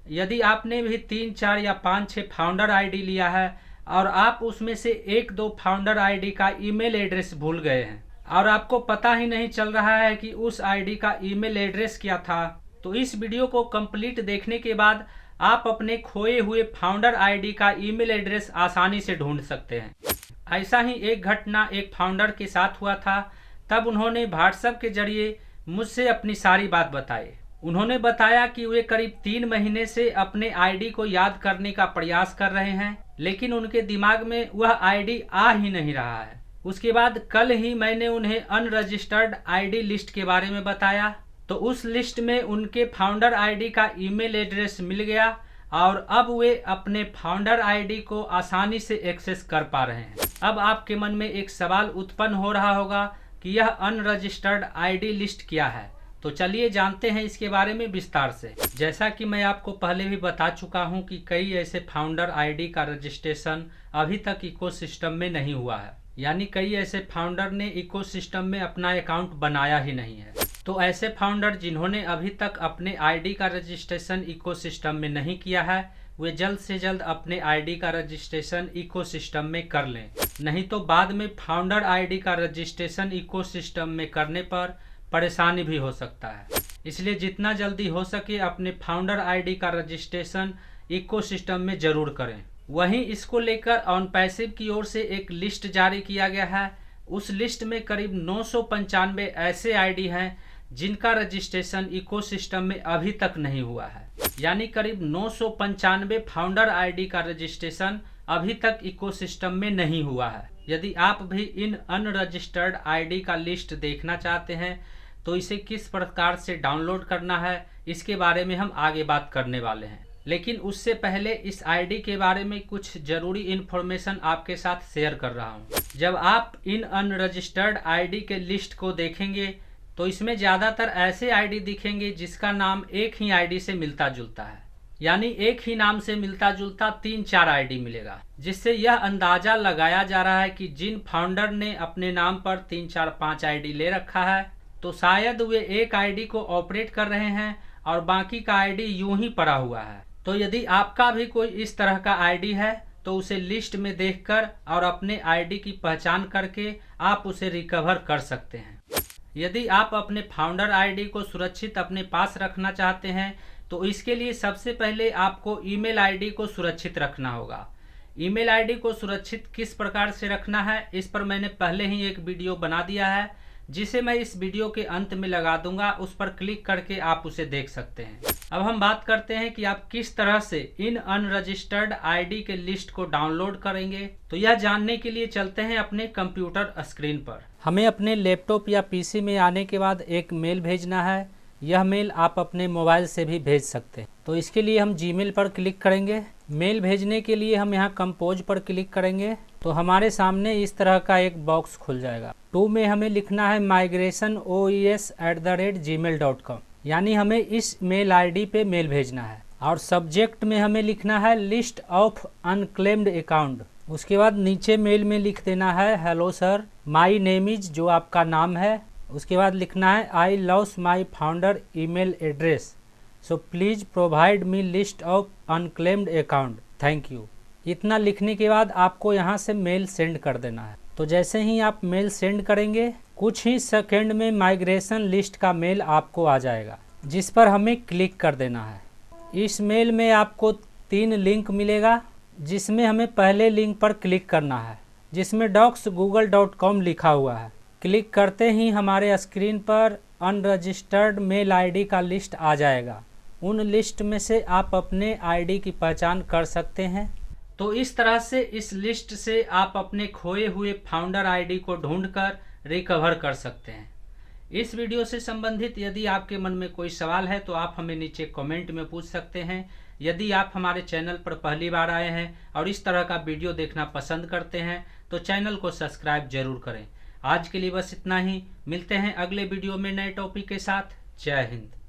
यदि आपने भी 3, 4 या 5, 6 फाउंडर आईडी लिया है और आप उसमें से 1, 2 फाउंडर आईडी का ईमेल एड्रेस भूल गए हैं और आपको पता ही नहीं चल रहा है कि उस आईडी का ईमेल एड्रेस क्या था, तो इस वीडियो को कंप्लीट देखने के बाद आप अपने खोए हुए फाउंडर आईडी का ईमेल एड्रेस आसानी से ढूंढ सकते हैं। ऐसा ही एक घटना एक फाउंडर के साथ हुआ था। तब उन्होंने व्हाट्सएप के जरिए मुझसे अपनी सारी बात बताई। उन्होंने बताया कि वे करीब 3 महीने से अपने आईडी को याद करने का प्रयास कर रहे हैं, लेकिन उनके दिमाग में वह आईडी आ ही नहीं रहा है। उसके बाद कल ही मैंने उन्हें अनरजिस्टर्ड आईडी लिस्ट के बारे में बताया, तो उस लिस्ट में उनके फाउंडर आईडी का ईमेल एड्रेस मिल गया और अब वे अपने फाउंडर आईडी को आसानी से एक्सेस कर पा रहे हैं। अब आपके मन में एक सवाल उत्पन्न हो रहा होगा कि यह अनरजिस्टर्ड आईडी लिस्ट क्या है, तो चलिए जानते हैं इसके बारे में विस्तार से। जैसा कि मैं आपको पहले भी बता चुका हूं कि कई ऐसे फाउंडर आईडी का रजिस्ट्रेशन अभी तक इकोसिस्टम में नहीं हुआ है, यानी कई ऐसे फाउंडर ने इकोसिस्टम में अपना अकाउंट बनाया ही नहीं है। तो ऐसे फाउंडर जिन्होंने अभी तक अपने आईडी का रजिस्ट्रेशन इकोसिस्टम में नहीं किया है, वे जल्द से जल्द अपने आईडी का रजिस्ट्रेशन इकोसिस्टम में कर लें, नहीं तो बाद में फाउंडर आईडी का रजिस्ट्रेशन इकोसिस्टम में करने पर परेशानी भी हो सकता है। इसलिए जितना जल्दी हो सके अपने फाउंडर आईडी का रजिस्ट्रेशन इकोसिस्टम में जरूर करें। वहीं इसको लेकर ऑनपैसिव की ओर से एक लिस्ट जारी किया गया है। उस लिस्ट में करीब 995 ऐसे आईडी हैं जिनका रजिस्ट्रेशन इकोसिस्टम में अभी तक नहीं हुआ है, यानी करीब 995 फाउंडर आईडी का रजिस्ट्रेशन अभी तक इकोसिस्टम में नहीं हुआ है। यदि आप भी इन अनरजिस्टर्ड आईडी का लिस्ट देखना चाहते हैं तो इसे किस प्रकार से डाउनलोड करना है, इसके बारे में हम आगे बात करने वाले हैं। लेकिन उससे पहले इस आईडी के बारे में कुछ जरूरी इन्फॉर्मेशन आपके साथ शेयर कर रहा हूं। जब आप इन अनरजिस्टर्ड आईडी के लिस्ट को देखेंगे तो इसमें ज़्यादातर ऐसे आईडी दिखेंगे जिसका नाम एक ही आईडी से मिलता जुलता है, यानी एक ही नाम से मिलता जुलता 3, 4 आईडी मिलेगा, जिससे यह अंदाजा लगाया जा रहा है कि जिन फाउंडर ने अपने नाम पर 3, 4, 5 आईडी ले रखा है तो शायद वे एक आईडी को ऑपरेट कर रहे हैं और बाकी का आईडी यूं ही पड़ा हुआ है। तो यदि आपका भी कोई इस तरह का आईडी है तो उसे लिस्ट में देखकर और अपने आईडी की पहचान करके आप उसे रिकवर कर सकते हैं। यदि आप अपने फाउंडर आईडी को सुरक्षित अपने पास रखना चाहते हैं तो इसके लिए सबसे पहले आपको ईमेल आईडी को सुरक्षित रखना होगा। ईमेल आईडी को सुरक्षित किस प्रकार से रखना है इस पर मैंने पहले ही एक वीडियो बना दिया है, जिसे मैं इस वीडियो के अंत में लगा दूंगा। उस पर क्लिक करके आप उसे देख सकते हैं। अब हम बात करते हैं कि आप किस तरह से इन अनरजिस्टर्ड आईडी के लिस्ट को डाउनलोड करेंगे। तो यह जानने के लिए चलते हैं अपने कंप्यूटर स्क्रीन पर। हमें अपने लैपटॉप या पीसी में आने के बाद एक मेल भेजना है। यह मेल आप अपने मोबाइल से भी भेज सकते हैं। तो इसके लिए हम जीमेल पर क्लिक करेंगे। मेल भेजने के लिए हम यहाँ कंपोज पर क्लिक करेंगे तो हमारे सामने इस तरह का एक बॉक्स खुल जाएगा। टू में हमें लिखना है migrationoes@gmail.com, यानी हमें इस मेल आईडी पे मेल भेजना है। और सब्जेक्ट में हमें लिखना है लिस्ट ऑफ अनक्लेम्ड अकाउंट। उसके बाद नीचे मेल में लिख देना है hello sir, my name is, जो आपका नाम है। उसके बाद लिखना है I lost my founder email address, so please provide me list of unclaimed account, thank you. इतना लिखने के बाद आपको यहाँ से मेल सेंड कर देना है। तो जैसे ही आप मेल सेंड करेंगे कुछ ही सेकंड में माइग्रेशन लिस्ट का मेल आपको आ जाएगा, जिस पर हमें क्लिक कर देना है। इस मेल में आपको 3 लिंक मिलेगा, जिसमें हमें पहले लिंक पर क्लिक करना है जिसमें docsgoogle.com लिखा हुआ है। क्लिक करते ही हमारे स्क्रीन पर अनरजिस्टर्ड मेल आईडी का लिस्ट आ जाएगा। उन लिस्ट में से आप अपने आईडी की पहचान कर सकते हैं। तो इस तरह से इस लिस्ट से आप अपने खोए हुए फाउंडर आईडी को ढूंढकर रिकवर कर सकते हैं। इस वीडियो से संबंधित यदि आपके मन में कोई सवाल है तो आप हमें नीचे कमेंट में पूछ सकते हैं। यदि आप हमारे चैनल पर पहली बार आए हैं और इस तरह का वीडियो देखना पसंद करते हैं तो चैनल को सब्सक्राइब जरूर करें। आज के लिए बस इतना ही। मिलते हैं अगले वीडियो में नए टॉपिक के साथ। जय हिंद।